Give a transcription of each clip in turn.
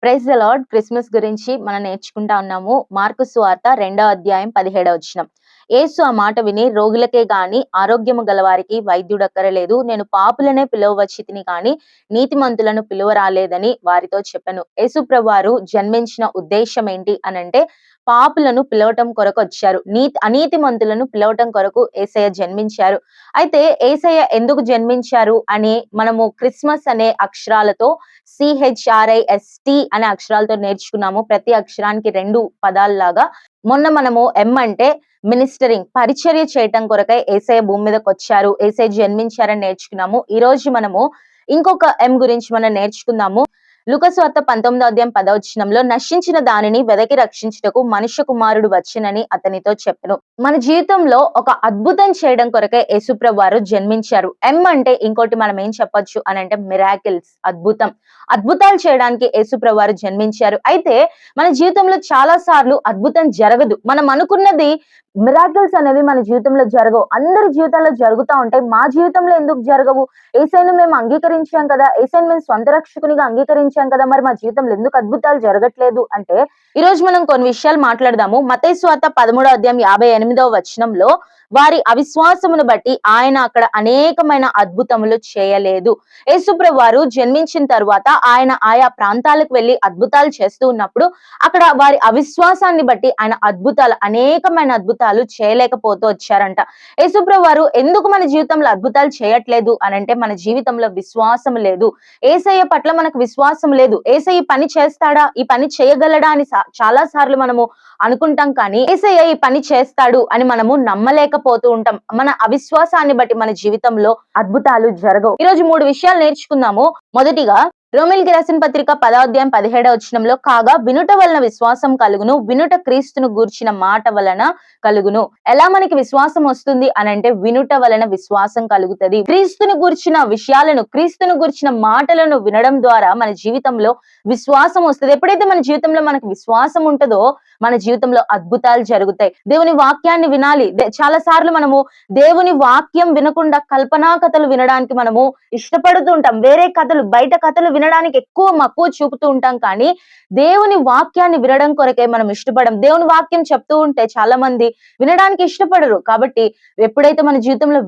Praise the lord. Christmas గురించి మనం నేర్చుకుంటా ఉన్నాము. మార్కు సువార్త 2వ అధ్యాయం 17వ వచనం. యేసు ఆ మాట విని, రోగులకే గాని ఆరోగ్యము గలవారికి వైద్యుడక్కరలేదు, నేను పాపులనే పిలువవచ్చితిని గాని నీతిమంతులను పిలువరాలేదని వారితో చెప్పెను. యేసు ప్రభువారు జన్మించిన ఉద్దేశం ఏంటి అనంటే పాపులను పిలవటం కొరకు వచ్చారు. అనీతిమంతులను పిలవటం కొరకు యేసయ్య జన్మించారు. అయితే యేసయ్య ఎందుకు జన్మించారు అని మనము క్రిస్మస్ అనే అక్షరాలతో CHRIST అనే అక్షరాలతో నేర్చుకున్నాము. ప్రతి అక్షరానికి 2 పదాల్లాగా. మొన్న మనము M అంటే మినిస్టరింగ్, పరిచర్య చేయటం కొరకై యేసయ్య భూమి మీదకి వచ్చారు, యేసయ్య జన్మించారని నేర్చుకున్నాము. ఈ రోజు మనము ఇంకొక M గురించి మనం నేర్చుకుందాము. లూకా సువార్త 19వ అధ్యాయం 10వ వచనంలో, నశించిన దానిని వెదకి రక్షించుటకు మనుష్య కుమారుడు వచ్చినని అతనితో చెప్పెను. మన జీవితంలో ఒక అద్భుతం చేయడం కొరకే యేసుప్రభు వారు జన్మించారు. M అంటే ఇంకోటి మనం ఏం చెప్పొచ్చు అని అంటే మిరాకిల్స్, అద్భుతం. అద్భుతాలు చేయడానికి యేసుప్రభు వారు జన్మించారు. అయితే మన జీవితంలో చాలా సార్లు అద్భుతం జరగదు. మనం అనుకున్నది మిరాకిల్స్ అనేవి మన జీవితంలో జరగవు. అందరి జీవితాల్లో జరుగుతూ ఉంటాయి. మా జీవితంలో ఎందుకు జరగవు? యేసయ్యను మేము అంగీకరించాం కదా, యేసయ్యను మేము స్వంత రక్షకునిగా అంగీకరించాం కదా, మరి మా జీవితంలో ఎందుకు అద్భుతాలు జరగట్లేదు అంటే, ఈ రోజు మనం కొన్ని విషయాలు మాట్లాడదాము. మత్తయి సువార్త 13వ అధ్యాయం 58వ వచనంలో, వారి అవిశ్వాసమును బట్టి ఆయన అక్కడ అనేకమైన అద్భుతములు చేయలేదు. యేసుప్రభు వారు జన్మించిన తరువాత ఆయన ఆయా ప్రాంతాలకు వెళ్లి అద్భుతాలు చేస్తూ ఉన్నప్పుడు అక్కడ వారి అవిశ్వాసాన్ని బట్టి ఆయన అనేకమైన అద్భుతాలు చేయలేకపోతూ వచ్చారంట. యేసుప్రభు వారు ఎందుకు మన జీవితంలో అద్భుతాలు చేయట్లేదు అనంటే మన జీవితంలో విశ్వాసం లేదు. యేసయ్య పట్ల మనకు విశ్వాసం లేదు. యేసయ్య ఈ పని చేస్తాడా, ఈ పని చేయగలడా అని చాలా సార్లు మనము అనుకుంటాం, కానీ యేసయ్య ఈ పని చేస్తాడు అని మనము నమ్మలేకపోతూ ఉంటాం. మన అవిశ్వాసాన్ని బట్టి మన జీవితంలో అద్భుతాలు జరగవు. ఈరోజు 3 విషయాలు నేర్చుకుందాము. మొదటిగా రోమీయులకు రాసిన పత్రిక 10వ అధ్యాయం 17వ వచనంలో, కాగా వినుట వలన విశ్వాసం కలుగును, వినుట క్రీస్తును గూర్చిన మాట వలన కలుగును. ఎలా మనకి విశ్వాసం వస్తుంది అనంటే వినుట వలన విశ్వాసం కలుగుతుంది. క్రీస్తుని గూర్చిన విషయాలను, క్రీస్తుని గూర్చిన మాటలను వినడం ద్వారా మన జీవితంలో విశ్వాసం వస్తుంది. ఎప్పుడైతే మన జీవితంలో మనకు విశ్వాసం ఉంటుందో మన జీవితంలో అద్భుతాలు జరుగుతాయి. దేవుని వాక్యాన్ని వినాలి. చాలా సార్లు మనము దేవుని వాక్యం వినకుండా కల్పనా కథలు వినడానికి మనము ఇష్టపడుతూ ఉంటాం. వేరే కథలు, బయట కథలు వినడానికి ఎక్కువ మక్కువ చూపుతూ ఉంటాం, కానీ దేవుని వాక్యాన్ని వినడం కొరకే మనం ఇష్టపడం. దేవుని వాక్యం చెప్తూ ఉంటే చాలా మంది వినడానికి ఇష్టపడరు. కాబట్టి ఎప్పుడైతే మన జీవితంలో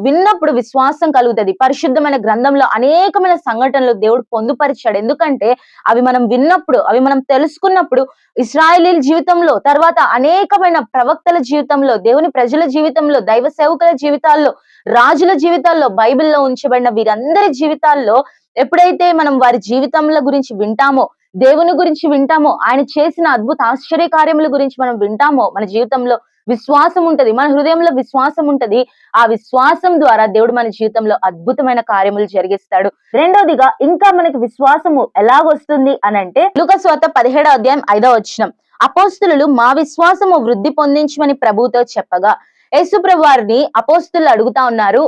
విన్నప్పుడు విశ్వాసం కలుగుతుంది. పరిశుద్ధమైన గ్రంథంలో అనేకమైన సంఘటనలు దేవుడు పొందుపరిచాడు. ఎందుకంటే అవి మనం విన్నప్పుడు, అవి మనం తెలుసుకున్నప్పుడు ఇశ్రాయేలీల జీవితంలో, తర్వాత అనేకమైన ప్రవక్తల జీవితంలో, దేవుని ప్రజల జీవితంలో, దైవ సేవకుల జీవితాల్లో, రాజుల జీవితాల్లో, బైబిల్లో ఉంచబడిన వీరందరి జీవితాల్లో ఎప్పుడైతే మనం వారి జీవితంల గురించి వింటామో, దేవుని గురించి వింటామో, ఆయన చేసిన అద్భుత ఆశ్చర్య కార్యముల గురించి మనం వింటామో, మన జీవితంలో విశ్వాసం ఉంటది, మన హృదయంలో విశ్వాసం ఉంటది. ఆ విశ్వాసం ద్వారా దేవుడు మన జీవితంలో అద్భుతమైన కార్యములు జరిగిస్తాడు. రెండోదిగా ఇంకా మనకి విశ్వాసము ఎలా వస్తుంది అనంటే లూకా సువార్త 17వ అధ్యాయం 5వ వచనం, అపోస్తలులు మా విశ్వాసము వృద్ధి పొందించమని ప్రభువుతో చెప్పగా, యేసుప్రభు వారిని అపోస్తలులు అడుగుతా ఉన్నారు,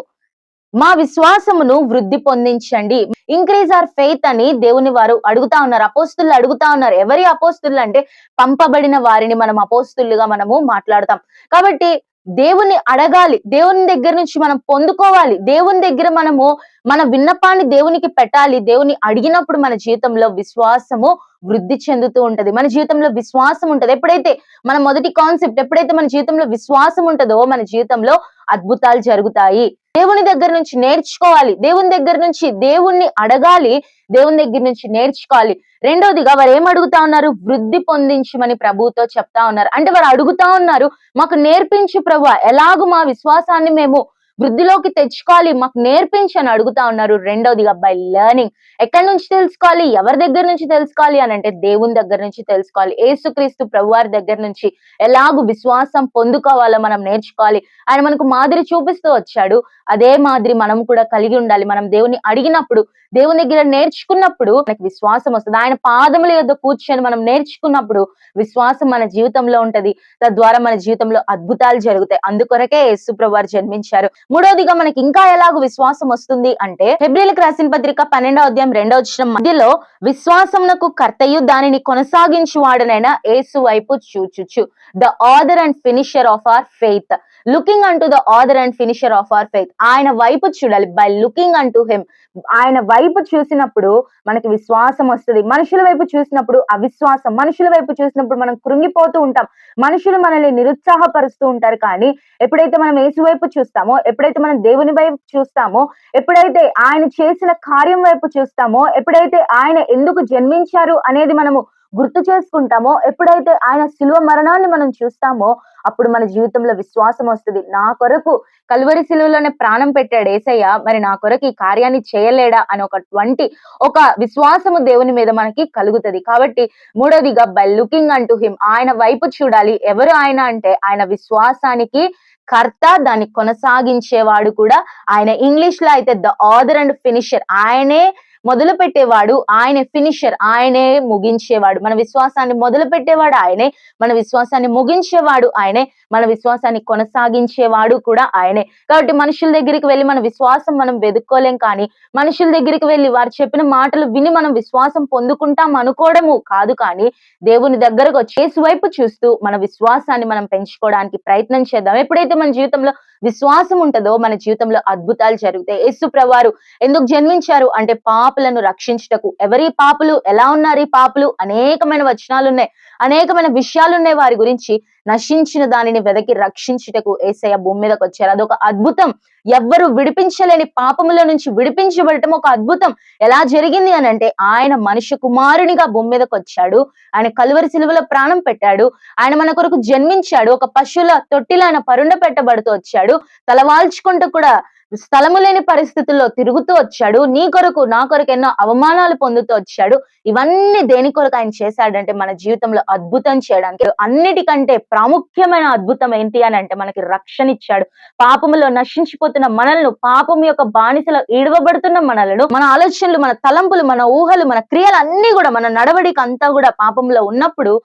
మా విశ్వాసమును వృద్ధి పొందించండి, ఇంక్రీజ్ అవర్ ఫెయిత్ అని దేవుని వారు అడుగుతా ఉన్నారు. అపోస్తులు అడుగుతా ఉన్నారు. ఎవరి అపోస్తులు అంటే పంపబడిన వారిని మనం అపోస్తులుగా మనము మాట్లాడతాం. కాబట్టి దేవుని అడగాలి, దేవుని దగ్గర నుంచి మనం పొందుకోవాలి, దేవుని దగ్గర మనము మన విన్నపాన్ని దేవునికి పెట్టాలి. దేవుని అడిగినప్పుడు మన జీవితంలో విశ్వాసము వృద్ధి చెందుతూ ఉంటది. మన జీవితంలో విశ్వాసం ఉంటది. ఎప్పుడైతే మన మొదటి కాన్సెప్ట్, ఎప్పుడైతే మన జీవితంలో విశ్వాసం ఉంటుందో మన జీవితంలో అద్భుతాలు జరుగుతాయి. దేవుని దగ్గర నుంచి నేర్చుకోవాలి, దేవుని దగ్గర నుంచి దేవుణ్ణి అడగాలి, దేవుని దగ్గర నుంచి నేర్చుకోవాలి. రెండోదిగా వారు ఏం అడుగుతా ఉన్నారు? వృద్ధి పొందించమని ప్రభువుతో చెప్తా ఉన్నారు. అంటే వారు అడుగుతా ఉన్నారు, మాకు నేర్పించు ప్రభువా, ఎలాగూ మా విశ్వాసాన్ని మేము వృద్ధిలోకి తెచ్చుకోవాలి, మాకు నేర్పించి అని అడుగుతా ఉన్నారు. రెండోదిగా బై లెర్నింగ్. ఎక్కడి నుంచి తెలుసుకోవాలి, ఎవరి దగ్గర నుంచి తెలుసుకోవాలి అని అంటే దేవుని దగ్గర నుంచి తెలుసుకోవాలి. యేసుక్రీస్తు ప్రభువారి దగ్గర నుంచి ఎలాగూ విశ్వాసం పొందుకోవాలో మనం నేర్చుకోవాలి. ఆయన మనకు మాదిరి చూపిస్తూ వచ్చాడు. అదే మాదిరి మనం కూడా కలిగి ఉండాలి. మనం దేవుని అడిగినప్పుడు, దేవుని దగ్గర నేర్చుకున్నప్పుడు మనకి విశ్వాసం వస్తుంది. ఆయన పాదముల యొద్ద కూర్చొని మనం నేర్చుకున్నప్పుడు విశ్వాసం మన జీవితంలో ఉంటది. తద్వారా మన జీవితంలో అద్భుతాలు జరుగుతాయి. అందుకొరకే యేసు ప్రభువారు జన్మించారు. మూడవదిగా మనకి ఇంకా ఎలాగో విశ్వాసం వస్తుంది అంటే హెబ్రీయులకు రాసిన పత్రిక 12వ అధ్యాయం 2వ వచనం మధ్యలో విశ్వాసమునకు కర్తయు దానిని కొనసాగించువాడనైన యేసు వైపు చూచుచు the author and finisher of our faith, looking అంటూ the author and finisher of our faith. ఆయన వైపు చూడాలి. బై లుకింగ్ అంటూ హిమ్, ఆయన వైపు చూసినప్పుడు మనకి విశ్వాసం వస్తుంది. మనుషుల వైపు చూసినప్పుడు అవిశ్వాసం, మనుషుల వైపు చూసినప్పుడు మనం కృంగిపోతూ ఉంటాం, మనుషులు మనల్ని నిరుత్సాహపరుస్తూ ఉంటారు. కానీ ఎప్పుడైతే మనం యేసు వైపు చూస్తామో, ఎప్పుడైతే మనం దేవుని వైపు చూస్తామో, ఎప్పుడైతే ఆయన చేసిన కార్యం వైపు చూస్తామో, ఎప్పుడైతే ఆయన ఎందుకు జన్మించారు అనేది మనము గుర్తు చేసుకుంటామో, ఎప్పుడైతే ఆయన శిలువ మరణాన్ని మనం చూస్తామో, అప్పుడు మన జీవితంలో విశ్వాసం వస్తుంది. నా కొరకు కల్వరి శిలువలోనే ప్రాణం పెట్టాడు యేసయ్య, మరి నా కొరకు ఈ కార్యాన్ని చేయలేడా అని ఒక విశ్వాసము దేవుని మీద మనకి కలుగుతుంది. కాబట్టి మూడోదిగా బై లుకింగ్ అంటూ హిమ్, ఆయన వైపు చూడాలి. ఎవరు ఆయన అంటే ఆయన విశ్వాసానికి కర్త, దాన్ని కొనసాగించేవాడు కూడా ఆయన. ఇంగ్లీష్ లో అయితే ద ఆథర్ అండ్ ఫినిషర్, ఆయనే మొదలు పెట్టేవాడు, ఆయనే ఫినిషర్, ఆయనే ముగించేవాడు. మన విశ్వాసాన్ని మొదలు పెట్టేవాడు ఆయనే, మన విశ్వాసాన్ని ముగించేవాడు ఆయనే, మన విశ్వాసాన్ని కొనసాగించేవాడు కూడా ఆయనే. కాబట్టి మనుషుల దగ్గరికి వెళ్ళి మన విశ్వాసం మనం వెతుక్కోలేం, కానీ మనుషుల దగ్గరికి వెళ్ళి వారు చెప్పిన మాటలు విని మనం విశ్వాసం పొందుకుంటాం అనుకోవడము కాదు, కానీ దేవుని దగ్గరకు వచ్చి యేసు వైపు చూస్తూ మన విశ్వాసాన్ని మనం పెంచుకోవడానికి ప్రయత్నం చేద్దాం. ఎప్పుడైతే మన జీవితంలో విశ్వాసం ఉంటుందో మన జీవితంలో అద్భుతాలు జరుగుతాయి. యేసు ప్రభువారు ఎందుకు జన్మించారు అంటే పాపులను రక్షించుటకు. ఎవరి పాపులు, ఎలా ఉన్నారు ఈ పాపులు? అనేకమైన వచనాలు ఉన్నాయి, అనేకమైన విషయాలు ఉన్నాయి వారి గురించి. నశించిన దానిని వెదకి రక్షించుటకు యేసయ్య భూమి మీదకి వచ్చారు. అదొక అద్భుతం. ఎవ్వరు విడిపించలేని పాపముల నుంచి విడిపించబడటం ఒక అద్భుతం. ఎలా జరిగింది అని అంటే ఆయన మనుష్య కుమారునిగా భూమి మీదకి వచ్చాడు, ఆయన కలువరి శిలువలో ప్రాణం పెట్టాడు, ఆయన మన కొరకు జన్మించాడు, ఒక పశువుల తొట్టిలో ఆయన పరుండ పెట్టబడుతూ వచ్చాడు, తలవాల్చుకుంటూ కూడా స్థలము లేని పరిస్థితుల్లో తిరుగుతూ వచ్చాడు, నీ కొరకు నా కొరకు ఎన్నో అవమానాలు పొందుతూ వచ్చాడు. ఇవన్నీ దేని కొరకు ఆయన చేశాడంటే మన జీవితంలో అద్భుతం చేయడానికి. అన్నిటికంటే ప్రాముఖ్యమైన అద్భుతం ఏంటి అని అంటే మనకి రక్షణ ఇచ్చాడు. పాపములో నశించిపోతున్న మనల్ని, పాపం యొక్క బానిసలో ఈడవబడుతున్న మనలను, మన ఆలోచనలు, మన తలంపులు, మన ఊహలు, మన క్రియలు అన్ని కూడా, మన నడవడిక అంతా కూడా పాపంలో ఉన్నప్పుడు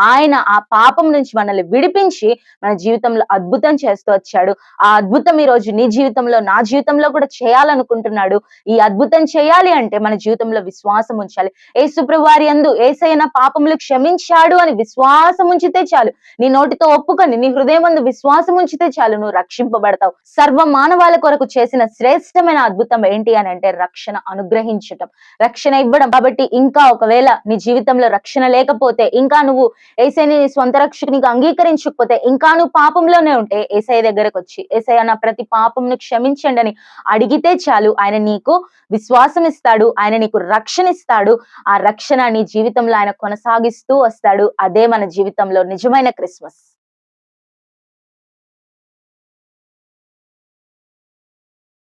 ఆయన ఆ పాపం నుంచి మనల్ని విడిపించి మన జీవితంలో అద్భుతం చేస్తూ వచ్చాడు. ఆ అద్భుతం ఈ రోజు నీ జీవితంలో, నా జీవితంలో కూడా చేయాలనుకుంటున్నాడు. ఈ అద్భుతం చేయాలి అంటే మన జీవితంలో విశ్వాసం ఉంచాలి. యేసు ప్రభువారి యందు యేసయ్య నా పాపములు క్షమించాడు అని విశ్వాసం ఉంచితే చాలు, నీ నోటితో ఒప్పుకొని నీ హృదయం యందు విశ్వాసం ఉంచితే చాలు, నువ్వు రక్షింపబడతావు. సర్వ మానవాళి కొరకు చేసిన శ్రేష్టమైన అద్భుతం ఏంటి అని అంటే రక్షణ అనుగ్రహించటం, రక్షణ ఇవ్వడం. కాబట్టి ఇంకా ఒకవేళ నీ జీవితంలో రక్షణ లేకపోతే, ఇంకా నువ్వు యేసయ్యని నీ స్వంత రక్షకునిగా అంగీకరించకపోతే, ఇంకా నువ్వు పాపంలోనే ఉంటే యేసయ్య దగ్గరకు వచ్చి యేసయ్య నా ప్రతి పాపంను క్షమించండి అని అడిగితే చాలు, ఆయన నీకు విశ్వాసం ఇస్తాడు, ఆయన నీకు రక్షణ ఇస్తాడు. ఆ రక్షణ నీ జీవితంలో ఆయన కొనసాగిస్తూ వస్తాడు. అదే మన జీవితంలో నిజమైన క్రిస్మస్.